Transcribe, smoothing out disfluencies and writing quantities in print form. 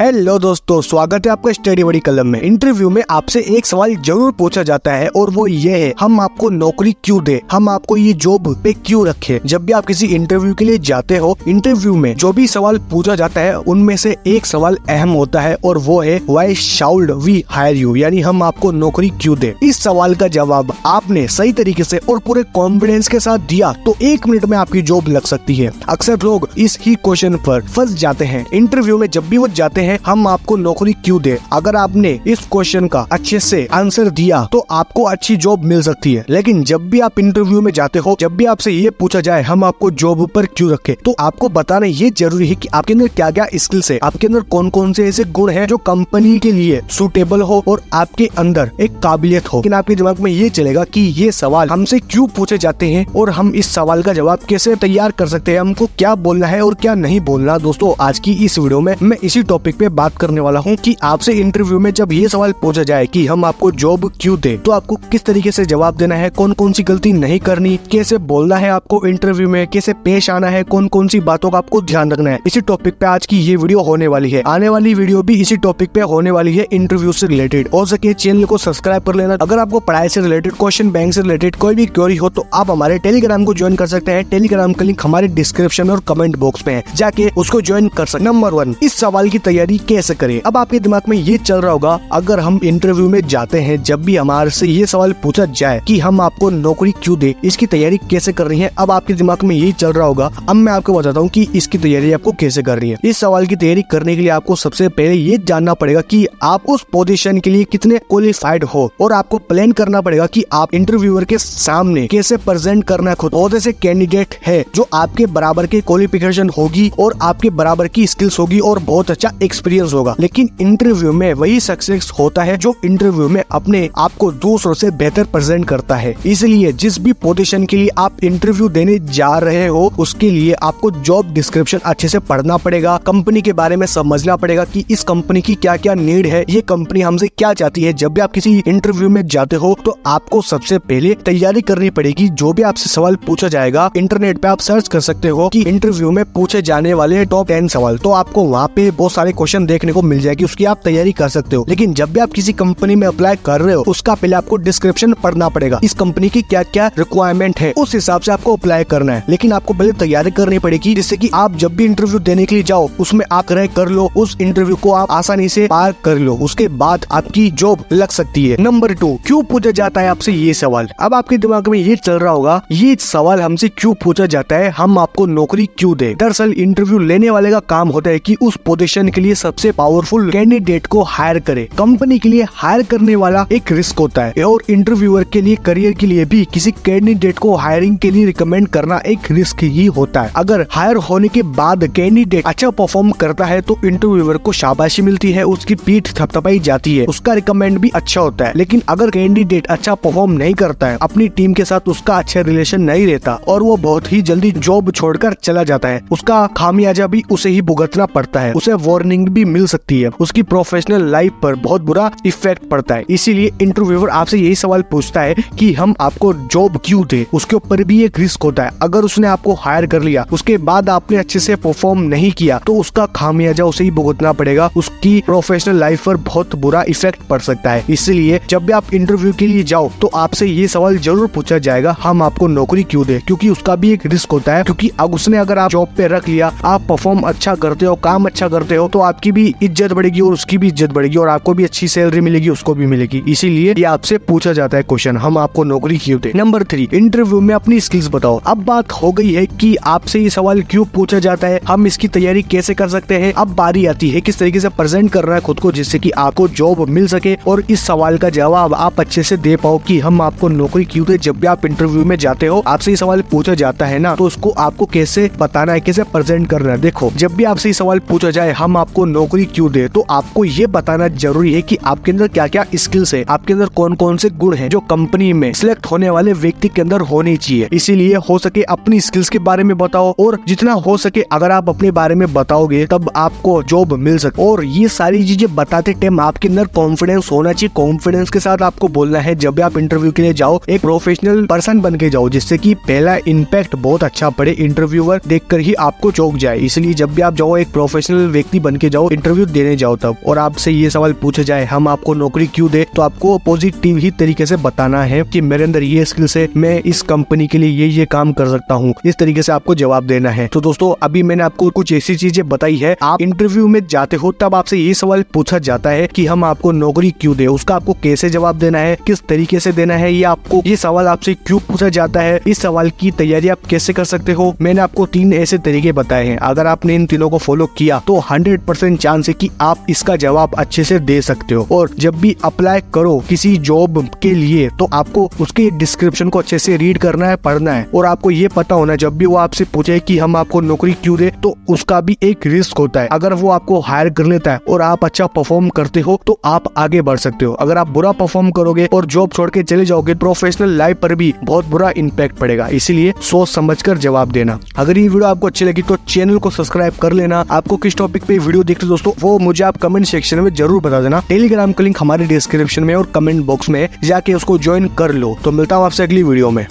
Hello दोस्तों, स्वागत है आपका स्टडी बड़ी कलम में। इंटरव्यू में आपसे एक सवाल जरूर पूछा जाता है और वो ये है, हम आपको नौकरी क्यों दे, हम आपको ये जॉब पे क्यों रखे। जब भी आप किसी इंटरव्यू के लिए जाते हो, इंटरव्यू में जो भी सवाल पूछा जाता है उनमें से एक सवाल अहम होता है और वो है व्हाई शाउड वी हायर यू, यानी हम आपको नौकरी क्यों दे। इस सवाल का जवाब आपने सही तरीके से और पूरे कॉन्फिडेंस के साथ दिया तो 1 मिनट में आपकी जॉब लग सकती है। अक्सर लोग इस ही क्वेश्चन पर फंस जाते हैं। इंटरव्यू में जब भी वो जाते हैं, हम आपको नौकरी क्यों दे, अगर आपने इस क्वेश्चन का अच्छे से आंसर दिया तो आपको अच्छी जॉब मिल सकती है। लेकिन जब भी आप इंटरव्यू में जाते हो, जब भी आपसे ये पूछा जाए हम आपको जॉब पर क्यों रखे, तो आपको बताना ये जरूरी है कि आपके अंदर क्या क्या स्किल्स है, आपके अंदर कौन कौन से ऐसे गुण हैं जो कंपनी के लिए सूटेबल हो और आपके अंदर एक काबिलियत हो। लेकिन आपके दिमाग में ये चलेगा कि ये सवाल हमसे क्यों पूछे जाते हैं और हम इस सवाल का जवाब कैसे तैयार कर सकते हैं, हमको क्या बोलना है और क्या नहीं बोलना। दोस्तों, आज की इस वीडियो में मैं इसी टॉपिक पे बात करने वाला हूँ कि आपसे इंटरव्यू में जब ये सवाल पूछा जाए कि हम आपको जॉब क्यों दे, तो आपको किस तरीके से जवाब देना है, कौन कौन सी गलती नहीं करनी, कैसे बोलना है आपको इंटरव्यू में, कैसे पेश आना है, कौन कौन सी बातों का आपको ध्यान रखना है। इसी टॉपिक पे आज की ये वीडियो होने वाली है। आने वाली वीडियो भी इसी टॉपिक पे होने वाली है, इंटरव्यू से रिलेटेड। हो सके चैनल को सब्सक्राइब कर लेना। अगर आपको पढ़ाई से रिलेटेड, क्वेश्चन बैंक से रिलेटेड कोई भी क्वेरी हो तो आप हमारे टेलीग्राम को ज्वाइन कर सकते हैं। टेलीग्राम का लिंक हमारे डिस्क्रिप्शन और कमेंट बॉक्स में है, जाके उसको ज्वाइन कर सकते। नंबर 1, इस सवाल की तैयारी कैसे करें। अब आपके दिमाग में ये चल रहा होगा, अगर हम इंटरव्यू में जाते हैं, जब भी हमारे से ये सवाल पूछा जाए कि हम आपको नौकरी क्यों दे, इसकी तैयारी कैसे करनी है। अब आपके दिमाग में ये चल रहा होगा। अब मैं आपको बताता हूँ कि इसकी तैयारी आपको कैसे करनी है। इस सवाल की तैयारी करने के लिए आपको सबसे पहले ये जानना पड़ेगा कि आप उस पोजीशन के लिए कितने क्वालिफाइड हो, और आपको प्लान करना पड़ेगा कि आप इंटरव्यूअर के सामने कैसे प्रेजेंट करना है खुद। बहुत ऐसे कैंडिडेट है जो आपके बराबर की क्वालिफिकेशन होगी और आपके बराबर की स्किल्स होगी और बहुत अच्छा एक्सपीरियंस होगा, लेकिन इंटरव्यू में वही सक्सेस होता है जो इंटरव्यू में अपने आप को दूसरों से बेहतर प्रेजेंट करता है। इसलिए जिस भी पोजीशन के लिए आप इंटरव्यू देने जा रहे हो, उसके लिए आपको जॉब डिस्क्रिप्शन अच्छे से पढ़ना पड़ेगा, कंपनी के बारे में समझना पड़ेगा कि इस कंपनी की क्या क्या नीड है, ये कंपनी हमसे क्या चाहती है। जब भी आप किसी इंटरव्यू में जाते हो तो आपको सबसे पहले तैयारी करनी पड़ेगी। जो भी आपसे सवाल पूछा जाएगा, इंटरनेट पे आप सर्च कर सकते हो कि इंटरव्यू में पूछे जाने वाले टॉप 10 सवाल, तो आपको वहाँ पे बहुत सारे क्वेश्चन देखने को मिल जाएगी, उसकी आप तैयारी कर सकते हो। लेकिन जब भी आप किसी कंपनी में अप्लाई कर रहे हो, उसका पहले आपको डिस्क्रिप्शन पढ़ना पड़ेगा, इस कंपनी की क्या क्या रिक्वायरमेंट है, उस हिसाब से आपको अप्लाई करना है। लेकिन आपको पहले तैयारी करनी पड़ेगी, जिससे कि आप जब भी इंटरव्यू देने के लिए जाओ, उसमें आप क्रैक कर लो, उस इंटरव्यू को आप आसानी से पार कर लो, उसके बाद आपकी जॉब लग सकती है। नंबर 2, क्यों पूछा जाता है आपसे ये सवाल। अब आपके दिमाग में ये चल रहा होगा, ये सवाल हमसे क्यों पूछा जाता है, हम आपको नौकरी क्यों दे। दरअसल इंटरव्यू लेने वाले का काम होता है कि उस पोजीशन के लिए सबसे पावरफुल कैंडिडेट को हायर करे। कंपनी के लिए हायर करने वाला एक रिस्क होता है, और इंटरव्यूअर के लिए, करियर के लिए भी किसी कैंडिडेट को हायरिंग के लिए रिकमेंड करना एक रिस्क ही होता है। अगर हायर होने के बाद कैंडिडेट अच्छा परफॉर्म करता है तो इंटरव्यूअर को शाबाशी मिलती है, उसकी पीठ थपथपाई जाती है, उसका रिकमेंड भी अच्छा होता है। लेकिन अगर कैंडिडेट अच्छा परफॉर्म नहीं करता है, अपनी टीम के साथ उसका अच्छा रिलेशन नहीं रहता और वो बहुत ही जल्दी जॉब छोड़कर चला जाता है, उसका खामियाजा भी उसे ही भुगतना पड़ता है, उसे वार्निंग भी मिल सकती है, उसकी प्रोफेशनल लाइफ पर बहुत बुरा इफेक्ट पड़ता है। इसीलिए इंटरव्यूअर आपसे यही सवाल पूछता है कि हम आपको जॉब क्यों दे। उसके ऊपर भी एक रिस्क होता है। अगर उसने आपको हायर कर लिया, उसके बाद आपने अच्छे से परफॉर्म नहीं किया, तो उसका खामियाजा उसे ही भुगतना पड़ेगा, उसकी प्रोफेशनल लाइफ पर बहुत बुरा इफेक्ट पड़ सकता है। इसलिए जब भी आप इंटरव्यू के लिए जाओ तो आपसे ये सवाल जरूर पूछा जाएगा, हम आपको नौकरी क्यों दे, क्योंकि उसका भी एक रिस्क होता है। क्योंकि अब उसने अगर आप जॉब पे रख लिया, आप परफॉर्म अच्छा करते हो, काम अच्छा करते हो, तो आपकी भी इज्जत बढ़ेगी और उसकी भी इज्जत बढ़ेगी और आपको भी अच्छी सैलरी मिलेगी, उसको भी मिलेगी। इसीलिए ये आपसे पूछा जाता है क्वेश्चन, हम आपको नौकरी क्यों दे। नंबर 3, इंटरव्यू में अपनी स्किल्स बताओ। अब बात हो गई है कि आपसे ये सवाल क्यों पूछा जाता है, हम इसकी तैयारी कैसे कर सकते हैं। अब बारी आती है किस तरीके से प्रेजेंट करना है खुद को, जिससे कि आपको जॉब मिल सके और इस सवाल का जवाब आप अच्छे से दे पाओ कि हम आपको नौकरी क्यों दे। जब भी आप इंटरव्यू में जाते हो, आपसे ये सवाल पूछा जाता है ना, तो उसको आपको कैसे बताना है, कैसे प्रेजेंट करना है। देखो, जब भी आपसे ये सवाल पूछा जाए, हम आपको नौकरी क्यों दे, तो आपको ये बताना जरूरी है कि आपके अंदर क्या क्या स्किल्स है, आपके अंदर कौन कौन से गुण है जो कंपनी में सिलेक्ट होने वाले व्यक्ति के अंदर होने चाहिए। इसीलिए हो सके अपनी स्किल्स के बारे में बताओ, और जितना हो सके अगर आप अपने बारे में बताओगे तब आपको जॉब मिल सके। और ये सारी चीजें बताते टाइम आपके अंदर कॉन्फिडेंस होना चाहिए। कॉन्फिडेंस के साथ आपको बोलना है। जब भी आप इंटरव्यू के लिए जाओ, एक प्रोफेशनल पर्सन बन के जाओ, जिससे कि पहला इम्पैक्ट बहुत अच्छा पड़े, इंटरव्यूअर देखकर ही आपको चौंक जाए। इसलिए जब भी आप जाओ, एक प्रोफेशनल व्यक्ति बन के जाओ, जाओ, इंटरव्यू देने जाओ तब, और आपसे ये सवाल पूछा जाए हम आपको नौकरी क्यों दे, तो आपको पॉजिटिव ही तरीके से बताना है कि मेरे अंदर ये स्किल्स है, मैं इस कंपनी के लिए ये काम कर सकता हूँ। इस तरीके से आपको जवाब देना है। तो दोस्तों अभी मैंने आपको कुछ ऐसी चीजें बताई है, आप इंटरव्यू में जाते हो तब आपसे ये सवाल पूछा जाता है कि हम आपको नौकरी क्यों दे, उसका आपको कैसे जवाब देना है, किस तरीके से देना है, ये सवाल आपसे क्यों पूछा जाता है, इस सवाल की तैयारी आप कैसे कर सकते हो। मैंने आपको 3 ऐसे तरीके बताए हैं। अगर आपने इन तीनों को फॉलो किया तो 100% चांस है कि आप इसका जवाब अच्छे से दे सकते हो। और जब भी अप्लाई करो किसी जॉब के लिए तो आपको उसके डिस्क्रिप्शन को अच्छे से रीड करना है, पढ़ना है, और आपको ये पता होना है जब भी वो आपसे पूछे कि हम आपको नौकरी क्यों दे, तो उसका भी एक रिस्क होता है। अगर वो आपको हायर कर लेता है और आप अच्छा परफॉर्म करते हो तो आप आगे बढ़ सकते हो। अगर आप बुरा परफॉर्म करोगे और जॉब छोड़ के चले जाओगे, प्रोफेशनल लाइफ पर भी बहुत बुरा इम्पैक्ट पड़ेगा। इसीलिए सोच समझकर जवाब देना। अगर ये वीडियो आपको अच्छी लगी तो चैनल को सब्सक्राइब कर लेना। आपको किस टॉपिक पे वीडियो देखते हो दोस्तों, वो मुझे आप कमेंट सेक्शन में जरूर बता देना। टेलीग्राम का लिंक हमारे डिस्क्रिप्शन में और कमेंट बॉक्स में जाके उसको ज्वाइन कर लो। तो मिलता हूँ आपसे अगली वीडियो में।